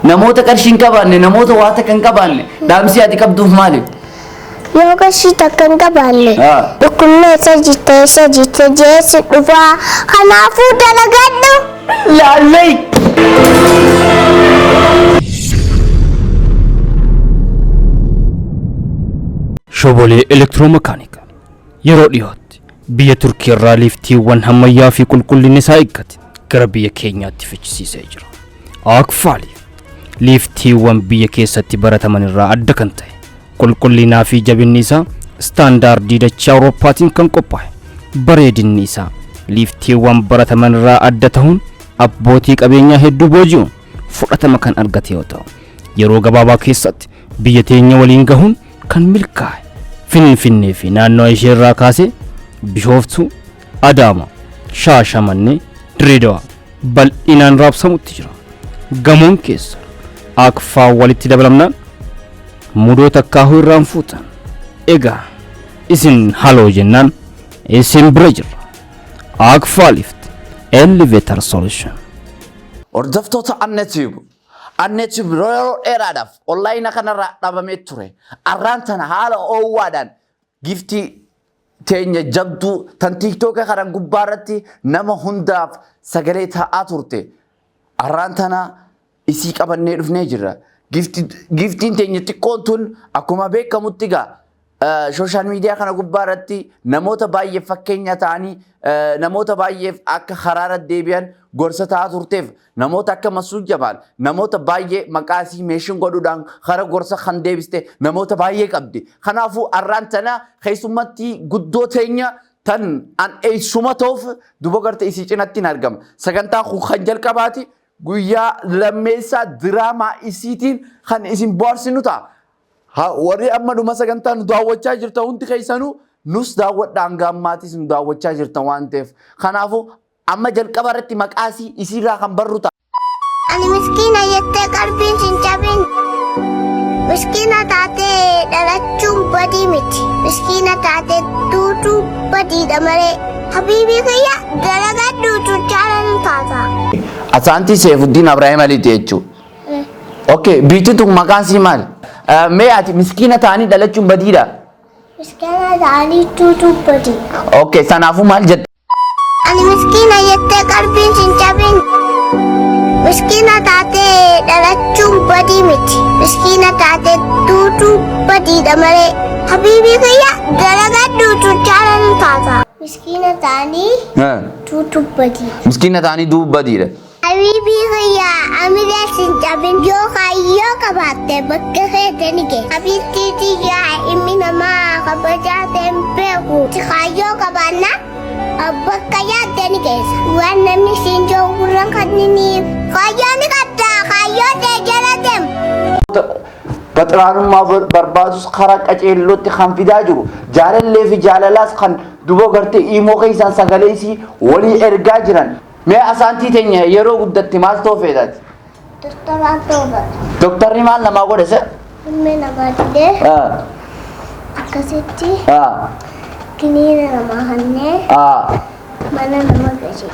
namoota qarshiin qabaanne namoota waa takka hin qabaanne dhaamsi ati qabduuf maali? Yoo qarshii takka hin qabaanne dhukkubneessa jirte jeessi dhufaa kanaafuu dalagadhu. Laallee. Shobolee elektiroomekaanika yeroo dhiyootti biyya Turkii irraa liiftiiwwan ammayyaa fi qulqullinni isaa eeggate gara biyya keenyaatti fichisiisee jira. Akfaaliif liiftiiwwan biyya keessatti barataman irraa adda kan ta'e qulqullinaa fi jabinni isaa staandaardii dachee Awurooppaatiin kan qophaa'e bareedinni isaa liiftiiwwan barataman irraa adda ta'uun abbootii qabeenyaa hedduu booji'uun fudhatama kan argate yoo ta'u yeroo gabaabaa keessatti biyya teenya waliin gahuun kan milkaa'e Finfinnee fi naannoo ishee irraa kaasee Bishooftuu, Adaama, Shaashamannee, Dirreedawaa bal'inaan raabsamutti jira. Gamoon keessa Akfaa walitti dabalamnaan mudoota kaahuu irraan fuutan. Egaa isin haloo jennaan isin bira jirra. Akfaa Lift Elevator Solution. Hordoftoota Annetube. Annetube yeroo dheeraadhaaf onlaayinii kanarraa dhabamee ture. Arraan tana haala oowwaadhaan giftii teenya jabduu tan TikTok kana gubbaarratti nama hundaaf sagalee ta'aa turte. Arraan tana isii qabannee dhufnee jirra. Giftiin teenya xiqqoon tun akkuma beekamutti gaa social media kana gubbaarratti namoota baay'ee fakkeenya ta'anii namoota baay'eef akka haraara deebi'an gorsa ta'aa turteef namoota akka Masuu Jabaan namoota baay'ee maqaasii meeshin godhuudhaan hara gorsa kan deebiste namoota baay'ee qabdi. Kanaafuu arraan tana keessumatti guddoo teenya tan an eessuma ta'uuf duba garte isii cinatti hin argama. Sagantaa kun kan jalqabaati guyyaa lammeessaa diraamaa isiitiin kan isin bohaarsinu ta'a. Warri amma dhuma sagantaa nu daawwachaa jirta hundi keessanuu nus daawwadhaan gaammaatis nu daawwachaa jirta waan ta'eef. Kanaafuu amma jalqaba irratti maqaasii isiirraa kan barru ta'a. Ani miskiina jettee qalbiin hin cabin. Miskiina taatee dhalachuun badii miti. Miskiina taatee duutuu badiidha malee. Habiibii kiyya dalagadhuutu jaalala taata. Asaantii Seefuddin Abrahaam Aliiti jechuudha. Okay, biitiin tun maqaan sii maali? Mee ati miskiina ta'anii dhalachuun badiidha? Miskiina ta'anii duutuu badii. Okay, sanaafuu maal jette? Ani miskiina jettee qalbiin hin cabin. Miskiina taatee dhalachuun badii miti. Miskiina taatee duutuu badiidha malee. Habiibii kiyya dalagadhuutu jaalala taata. Miskiina ta'anii duutuu badii. Miskiina ta'anii duutuu badiidha. Habiibii kiyya amilee hin cabin yoo kaayyoo qabaatte bakka keessa ni ga'e. Habiibtii tiyyaa ilmi namaa kabajaa ta'e hin beeku. Kaayyoo qabaannaa bakka yaadde ni geessa. Waan namni siin jiru gurraan kan inni kaayyoo ni qabdaa kaayyoo ta'e jala deemu. Baxiraanummaa barbaadus karaa qaceellootti kan fidaa jiru jaalallee fi jaalalaas kan duba gartee imoo keessaan sagalee isii walii ergaa jiran. Mee asaantii teenya yeroo guddatti maal ta'uu feetaati? Doktoraan ta'uudha. Doktarri maal namaa godhese? Ilmi namaa didee akkasitti kiniina namaa hannee mana nama gaje.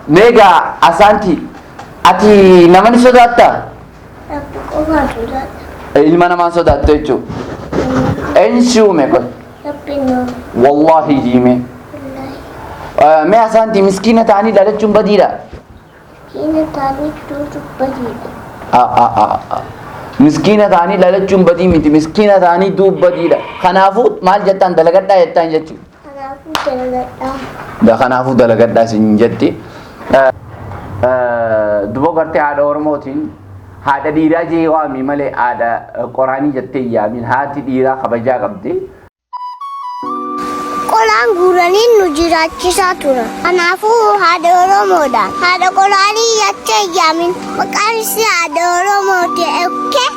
Meegaa asaantii ati nama ni sodaattaa? Rabbi qofaa sodaata. Ilma namaa sodaatta jechuudha. Eenyu si uume kun? Rabbi nuu. Wallaahi jiime. Mee asaantii miskiina ta'anii dhalachuun badiidha? Miskiina ta'anii duutuu badiidha. Miskiina ta'anii dhalachuun badii miti. Miskiina ta'anii duutuu badiidha. Kanaafuu maal jettaan dalagadhaa jettaan jechuudha. Kanaafuu dalagadhaa. Kanaafuu dalagadhaa isin jetti. Duba gartee haadha Oromootiin haadha dhiiraa jee waami malee haadha qoraanii jettee yaamin haati dhiiraa kabajaa qabdi. Qolaan guuraniin nu jiraachisaa tura. Kanaafuu haadha Oromoodhaan haadha qolaanii jettee yaamin maqaan isii haadha Oromooti eekkee.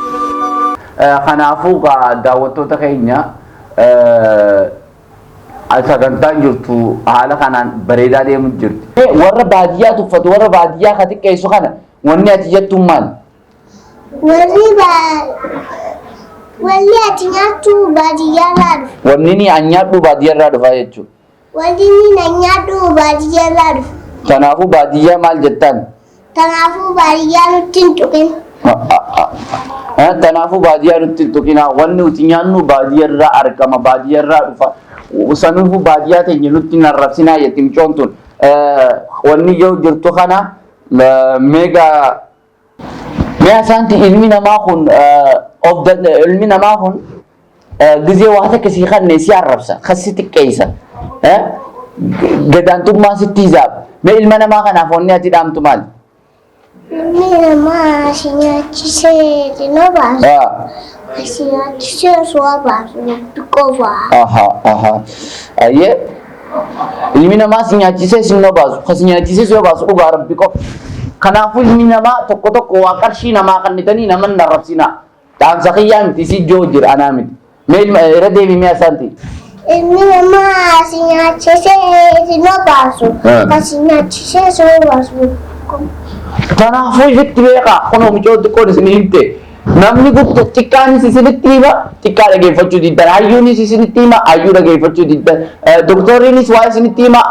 Kanaafuu daawwattoota keenya sagantaan jirtu haala kanaan bareedaa deemu jirti. Warra baadiyyaa tuffatu warra baadiyyaa ka xiqqeessu kana wanni ati jettuun maal? Walli ati nyaattu baadiyyaarraa dhufa. Wanni ni nyaadhu baadiyyaarraa dhufa jechuudha. Walli ni nyaadhu baadiyyaarraa dhufa. Kanaafuu baadiyyaa maal jettaan? Kanaafuu baadiyyaa nutti hin tuqin. Tanaafuu baadiyyaa nutti tuqinaa wanni nuti nyaannu baadiyyaarraa argama baadiyyaarraa dhufa sanuufuu baadiyyaa teenya nutti narrabsinaa jetti mucoon tun wanni yoo jirtu kana meegaa asaanti ilmi namaa kun ilmi namaa kun gizee waa takka sii kannee si arrabsa kasi xiqqeessa gadaantummaa sitti hisaaba mee ilma namaa kanaaf wanni ati dhaamtu maali? Ilmi namaa si nyaachisee dina baasa. Si nyaachisee osoo baasu nutti qofa. Ayyee ilmi namaa si nyaachisee si baasu kasi nyaachisee si baasu dhugaa rabbi qofa. Kanaafuu ilmi namaa tokko tokko waa qarshii namaa kannitanii nama hin arrabsinaa. Dhaamsa kiyyaa miti si ijoo jira anaa miti. Mee ilma irra deebii mee asaanti? Ilmi namaa si nyaachisee dina baasu. Kasi nyaachisee osoo baasu. Kanaafuu ifitti beekaa kunoo mucooti qoon isin himte namni guddaa xiqqaanis isinitti hima xiqqaa dhageeffachuu diddan hayyuunis isinitti hima hayyuu dhageeffachuu diddan doktoriinis waa isinitti hima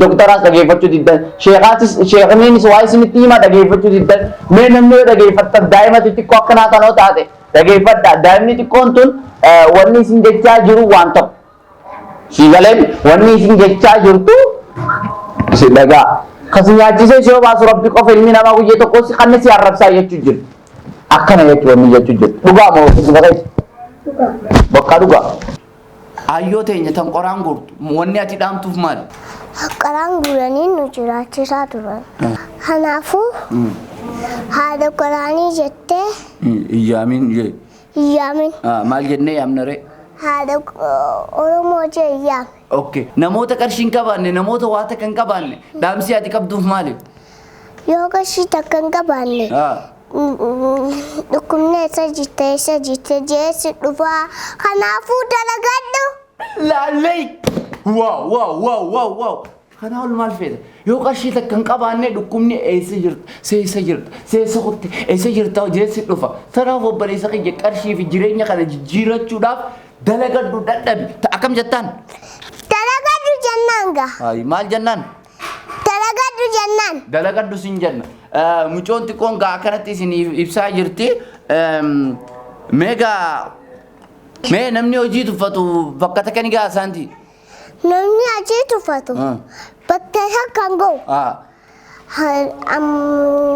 doktaraas dhageeffachuu diddan sheekaniinis waa isinitti hima dhageeffachuu diddan mee namni yoo dhageeffattan daa'ima xixiqqoo akkanaa kanoo taate dhageeffadhaa daa'imni xiqqoon tun wanni isin jechaa jiru waan ta'u siigaleen wanni isin jechaa jirtu isin dhagaa kasi nyaachisee si baasu rabbi qofa ilmi namaa guyyee tokko si kanne si arrabsaa jechuu jiru akkana jechuu wanni jechuu jiru dhugaa moo si baqeeti bakka dhugaa ayyoo teenya tan qoraan gurtu wanni ati dhaamtuuf maali? Qoraan guranii nu jiraachisaa turan. Kanaafuu haadha qoraanii jettee iyyaamin jee iyyaamin maal jennee yaamna ree? haadha Oromoo jee iyyaame. Okay. Namoota qarshii hin qabaanne namoota waa takka hin qabaanne dhaamsi ati qabduuf maali? Yoo qarshii takka hin qabaanne dhukkubni isa jirte jeessi dhufaa kanaafuu dalagadhu. Laallee! Wow! Kana ol maal feeta? Yoo qarshii takka hin qabaanne dhukkubni eessa jirta? Seessa kutte eessa jirta jeessi dhufa. Kanaaf obboleessa kiyya qarshii fi jireenya kana jijjiirachuudhaaf dalagadhu dadhabi. Akkam jettaan? Dalagadhu jennaan gaa. Ay maal jennaan? Dalagadhu jennaan. Dalagadhu sin jenna. Mucoon xiqqoon gaa akkanatti isin ibsaa jirti. Mee namni hojii tuffatu bakka takka ni gaa asaanti? Namni hojii tuffatu bakka takka hin ga'u.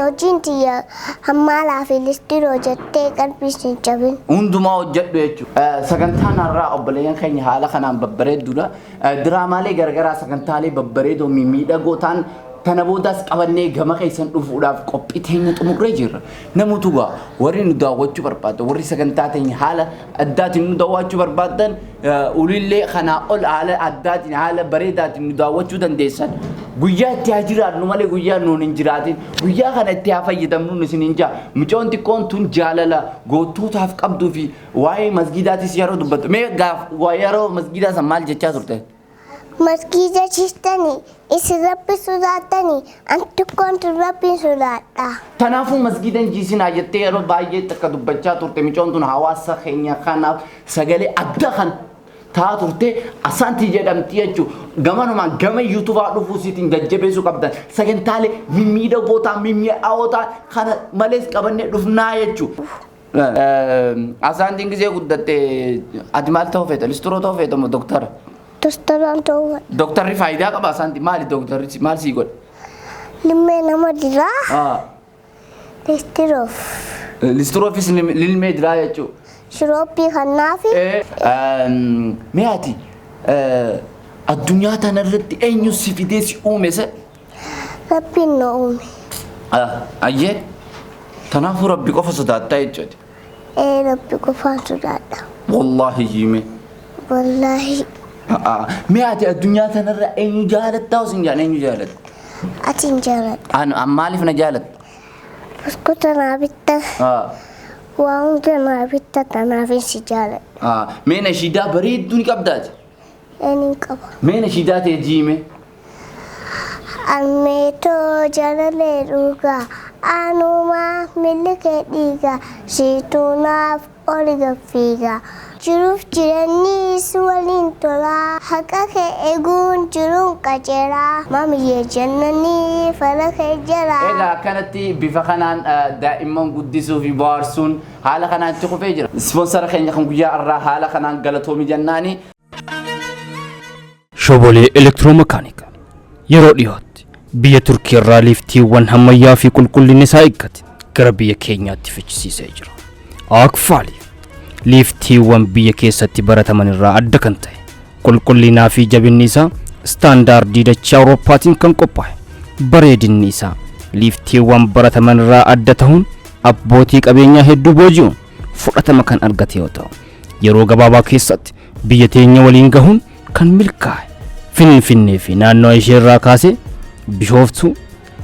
Hojiin tiyya hammaalaa fi listiroo jettee qalbiis hin cabin. Hundumaa hojjedhu jechuudha. Sagantaan har'aa obboleeyyan keenya haala kanaan babbareedduudha. Diraamaalee garagaraa sagantaalee babbareedoo miidhagoo ta'an kana boodaas qabannee gama keessan dhufuudhaaf qophii teenya xumurree jirra. Namoota gaa warri nu daawwachuu barbaadan warri sagantaa teenya haala addaatiin nu daawwachuu barbaadan ulillee kanaa ol haala addaatiin haala bareedaatiin nu daawwachuu dandeessan. Guyyaa itti haa jiraannu malee guyyaa nuun hin jiraatin guyyaa kana itti haa fayyadamnu isin hin jaa mucoon xiqqoon tun jaalala goottootaaf qabduu fi waa'ee masgidaatis yeroo dubbatu mee gaaf yeroo masgidaa san maal jechaa turte? Masgida chistanii isin rabbi sodaatanii an xiqqoon tun rabbiin sodaadha. Kanaafuu masgidan jiisinaa jettee yeroo baay'ee takka dubbachaa turte mucoon tun hawaasa keenya kanaaf sagalee adda kan taa turte asaanti jedhamti jechuudha. Gamanumaan gama yuutuubaa dhufuu siitiin jajjabeessuu qabdan sagantaalee mimmiidhagoo ta'an mimmi'aawoo ta'an kana malees qabannee dhufnaa jechuudha. Asaantiin gisee guddatte ati maal ta'uu feeta? Listiroo ta'uu feeta moo doktara? Doktoraan ta'uu. Doktarri faayidaa qaba asaanti maali doktarri maal sii godha? Limmee nama diraa. Listiroof. Listiroofis lilmee diraa jechuudha. Shirooppii kannaafi. Mee ati addunyaa tanarratti eenyu si fidee si uume se? Rabbiin na uume. Ayyee kanaafuu rabbi qofa sodaattaa jechuudha. Rabbi qofaan sodaadha. Wallaahi jiime. Wallaahi. Mee ati addunyaa tanarra eenyu jaalattaa osin jaan eenyu jaalatta? Ati hin jaaladha. Maaliif na jaalatta? Buskuta naa bitta. Waan hunda naa bitta tanaafin si jaaladha. Mee nashiidaa bareedduu ni qabdaati? Eenyuun qaba. Mee nashiidaa ta'e jiime? Almeetoo jaalalee dhugaa anumaa milli kee dhiigaa siituunaaf oli gaffiigaa Jiruuf jireenyi si waliin tola. Haqa kee eeguun jiruun qajeelaa. Maamiyyee jannanii fala kee jala. Egaa kanatti bifa kanaan daa'imman guddisuu fi bohaarsuun haala kanaan itti qufee jira. Ispoonsara keenya kan guyyaa irraa haala kanaan galatoomi jennaani. Shobolee elektiroomekaanika yeroo dhiyootti biyya Turkii irraa liiftiiwwan ammayyaa fi qulqullinni isaa eeggate gara biyya keenyaatti fichisiisee jira. Akfaaliif liiftiiwwan biyya keessatti barataman irraa adda kan ta'e qulqullinaa fi jabinni isaa istaandaardii dachee Awurooppaatiin kan qophaa'e bareedinni isaa liiftiiwwan barataman irraa adda ta'uun abbootii qabeenyaa hedduu booji'uun fudhatama kan argate yoo ta'u yeroo gabaabaa keessatti biyya teenya waliin gahuun kan milkaa'e Finfinnee fi naannoo ishee irraa kaasee Bishooftuu,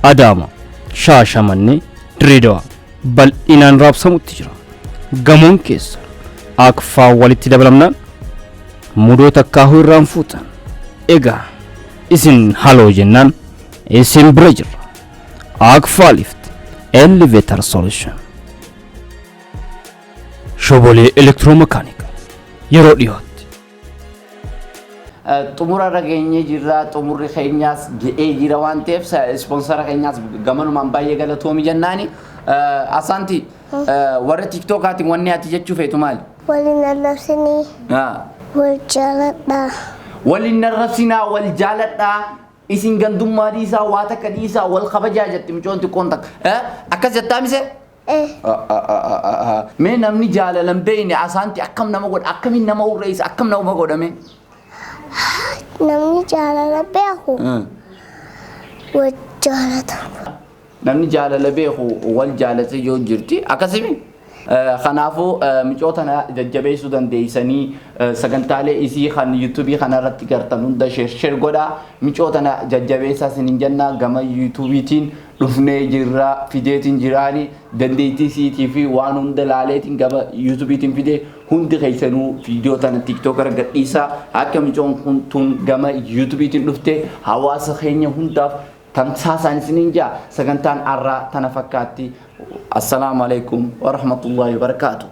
Adaama, Shaashamannee, Dirreedawaa bal'inaan raabsamutti jira. Gamoon keessa akfaa walitti dabalamnaan mudoo takkaahuu irraan fuutan. Egaa isin haloo jennaan isin bira jirra. Akfaa Lift Elevator Solution. Shobolee elektiroomekaanika yeroo dhiyootti. Xumura rageenye jirra xumurri keenyaas jedhee jira waan ta'eef ispoonsara keenyaas gamanumaan baay'ee galatoomi jennaani. Asanti warra tiktokaatiin wanni ati jechuu feetu maali? Waliin arrabsinii. Wal jaaladhaa. Waliin arrabsinaa wal jaaladhaa. Isin gandummaa dhiisaa waa takka dhiisaa wal kabajaa jetti micoon xiqqoon takka. Akkas jettaa mise? Mee namni jaalalan beeyne asanti akkam nama godha akkamiin nama urreessa akkam nama godhame? Namni jaalala beeku wal jaalata. Namni jaalala beeku wal jaalate yoo jirti akkasimi. Kanaafuu micoota jajjabeessuu dandeessanii sagantaalee isii kan yuutuubii kanarratti gartan hunda sheer godhaa. Micoota jajjabeessaa isiniin jenna gama yuutuubiitiin dhufnee jirra fideetiin jiraani dandeettii siitii fi waan hunda laaleetiin gama yuutuubiitiin fidee hundi keessanuu viidiyoo tana tiktookarra gadhiisaa akka micoon tun gama yuutuubiitiin dhufte hawaasa keenya hundaaf tamsaasaan isiniin jaa sagantaan arraa tana fakkaatti. Assalamu alaikum wa rahmatullahi wa barakatuh.